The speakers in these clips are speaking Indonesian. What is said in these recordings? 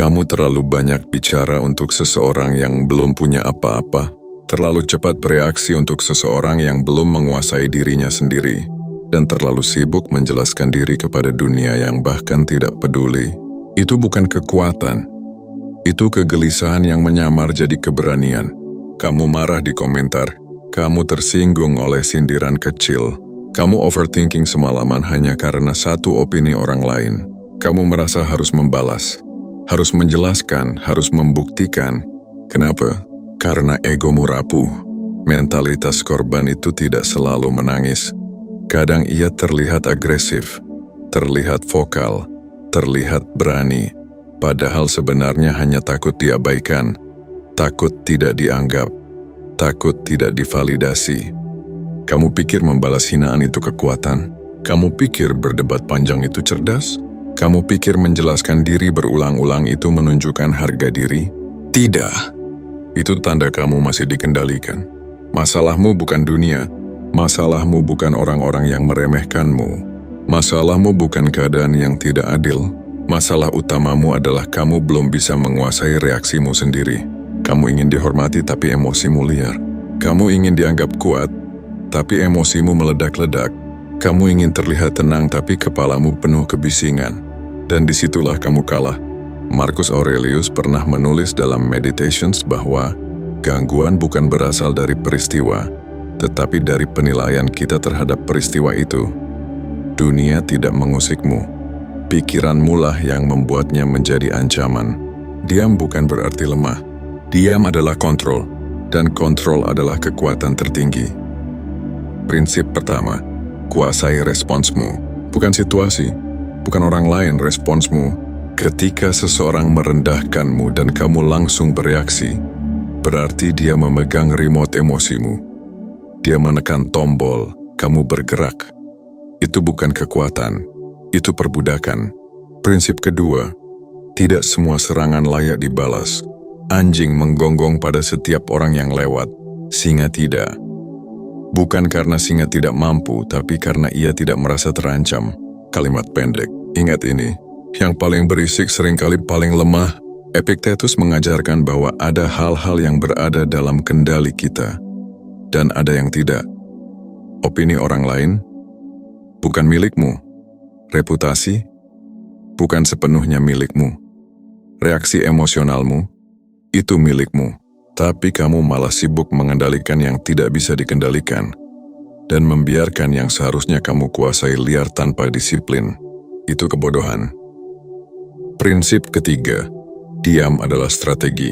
Kamu terlalu banyak bicara untuk seseorang yang belum punya apa-apa, terlalu cepat bereaksi untuk seseorang yang belum menguasai dirinya sendiri, dan terlalu sibuk menjelaskan diri kepada dunia yang bahkan tidak peduli. Itu bukan kekuatan. Itu kegelisahan yang menyamar jadi keberanian. Kamu marah di komentar, kamu tersinggung oleh sindiran kecil, kamu overthinking semalaman hanya karena satu opini orang lain. Kamu merasa harus membalas, harus menjelaskan, harus membuktikan. Kenapa? Karena egomu rapuh. Mentalitas korban itu tidak selalu menangis. Kadang ia terlihat agresif, terlihat vokal, terlihat berani, padahal sebenarnya hanya takut diabaikan, takut tidak dianggap, takut tidak divalidasi. Kamu pikir membalas hinaan itu kekuatan? Kamu pikir berdebat panjang itu cerdas? Kamu pikir menjelaskan diri berulang-ulang itu menunjukkan harga diri? Tidak. Itu tanda kamu masih dikendalikan. Masalahmu bukan dunia. Masalahmu bukan orang-orang yang meremehkanmu. Masalahmu bukan keadaan yang tidak adil. Masalah utamamu adalah kamu belum bisa menguasai reaksimu sendiri. Kamu ingin dihormati tapi emosimu liar. Kamu ingin dianggap kuat, tapi emosimu meledak-ledak. Kamu ingin terlihat tenang tapi kepalamu penuh kebisingan. Dan disitulah kamu kalah. Marcus Aurelius pernah menulis dalam Meditations bahwa gangguan bukan berasal dari peristiwa, tetapi dari penilaian kita terhadap peristiwa itu. Dunia tidak mengusikmu. Pikiranmu lah yang membuatnya menjadi ancaman. Diam bukan berarti lemah. Diam adalah kontrol, dan kontrol adalah kekuatan tertinggi. Prinsip pertama, kuasai responsmu, bukan situasi, bukan orang lain responsmu. Ketika seseorang merendahkanmu dan kamu langsung bereaksi, berarti dia memegang remote emosimu. Dia menekan tombol, kamu bergerak. Itu bukan kekuatan, itu perbudakan. Prinsip kedua, tidak semua serangan layak dibalas. Anjing menggonggong pada setiap orang yang lewat, singa tidak. Bukan karena singa tidak mampu, tapi karena ia tidak merasa terancam. Kalimat pendek, ingat ini. Yang paling berisik seringkali paling lemah. Epictetus mengajarkan bahwa ada hal-hal yang berada dalam kendali kita, dan ada yang tidak. Opini orang lain bukan milikmu. Reputasi bukan sepenuhnya milikmu. Reaksi emosionalmu itu milikmu. Tapi kamu malah sibuk mengendalikan yang tidak bisa dikendalikan dan membiarkan yang seharusnya kamu kuasai liar tanpa disiplin. Itu kebodohan. Prinsip ketiga, diam adalah strategi,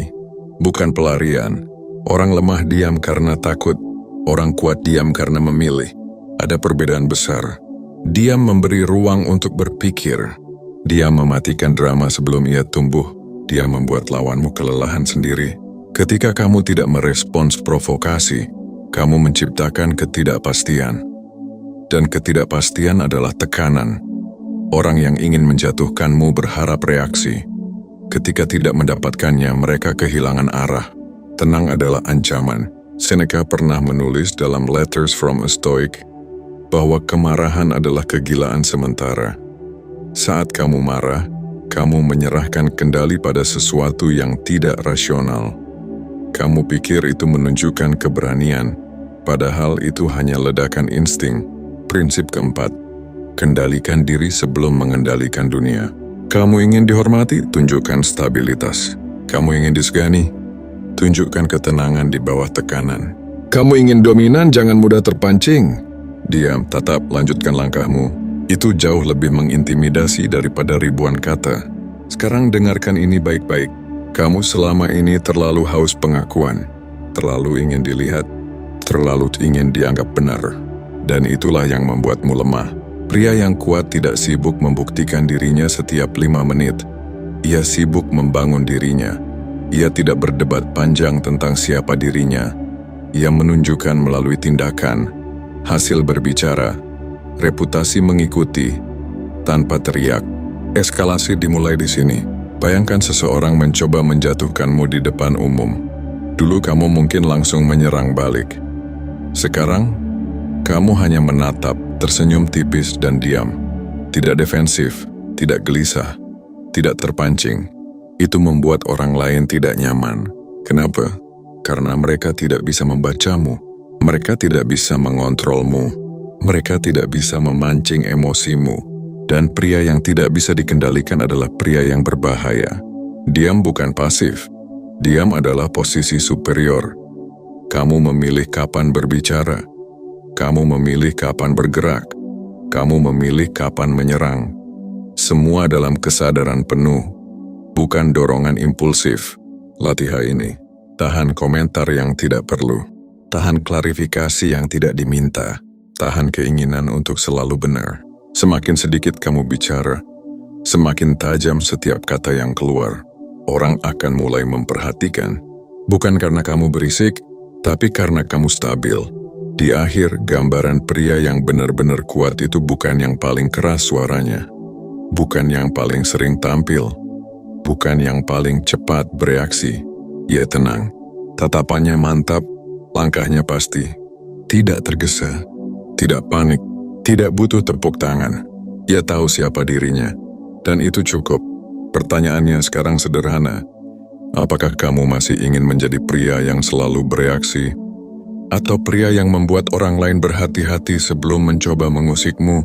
bukan pelarian. Orang lemah diam karena takut, orang kuat diam karena memilih. Ada perbedaan besar. Diam memberi ruang untuk berpikir. Diam mematikan drama sebelum ia tumbuh. Diam membuat lawanmu kelelahan sendiri. Ketika kamu tidak merespons provokasi, kamu menciptakan ketidakpastian. Dan ketidakpastian adalah tekanan. Orang yang ingin menjatuhkanmu berharap reaksi. Ketika tidak mendapatkannya, mereka kehilangan arah. Tenang adalah ancaman. Seneca pernah menulis dalam Letters from a Stoic bahwa kemarahan adalah kegilaan sementara. Saat kamu marah, kamu menyerahkan kendali pada sesuatu yang tidak rasional. Kamu pikir itu menunjukkan keberanian, padahal itu hanya ledakan insting. Prinsip keempat, kendalikan diri sebelum mengendalikan dunia. Kamu ingin dihormati, tunjukkan stabilitas. Kamu ingin disegani, tunjukkan ketenangan di bawah tekanan. Kamu ingin dominan, jangan mudah terpancing. Diam, tatap, lanjutkan langkahmu. Itu jauh lebih mengintimidasi daripada ribuan kata. Sekarang dengarkan ini baik-baik. Kamu selama ini terlalu haus pengakuan, terlalu ingin dilihat, terlalu ingin dianggap benar. Dan itulah yang membuatmu lemah. Pria yang kuat tidak sibuk membuktikan dirinya setiap 5 menit. Ia sibuk membangun dirinya. Ia tidak berdebat panjang tentang siapa dirinya. Ia menunjukkan melalui tindakan, hasil berbicara, reputasi mengikuti, tanpa teriak. Eskalasi dimulai di sini. Bayangkan seseorang mencoba menjatuhkanmu di depan umum. Dulu kamu mungkin langsung menyerang balik. Sekarang, kamu hanya menatap, tersenyum tipis dan diam. Tidak defensif, tidak gelisah, tidak terpancing. Itu membuat orang lain tidak nyaman. Kenapa? Karena mereka tidak bisa membacamu. Mereka tidak bisa mengontrolmu. Mereka tidak bisa memancing emosimu. Dan pria yang tidak bisa dikendalikan adalah pria yang berbahaya. Diam bukan pasif. Diam adalah posisi superior. Kamu memilih kapan berbicara. Kamu memilih kapan bergerak. Kamu memilih kapan menyerang. Semua dalam kesadaran penuh. Bukan dorongan impulsif. Latihan ini. Tahan komentar yang tidak perlu. Tahan klarifikasi yang tidak diminta. Tahan keinginan untuk selalu benar. Semakin sedikit kamu bicara, semakin tajam setiap kata yang keluar. Orang akan mulai memperhatikan. Bukan karena kamu berisik, tapi karena kamu stabil. Di akhir, gambaran pria yang benar-benar kuat itu bukan yang paling keras suaranya. Bukan yang paling sering tampil. Bukan yang paling cepat bereaksi. Ia tenang. Tatapannya mantap, langkahnya pasti. Tidak tergesa, tidak panik, tidak butuh tepuk tangan. Ia tahu siapa dirinya, dan itu cukup. Pertanyaannya sekarang sederhana. Apakah kamu masih ingin menjadi pria yang selalu bereaksi? Atau pria yang membuat orang lain berhati-hati sebelum mencoba mengusikmu?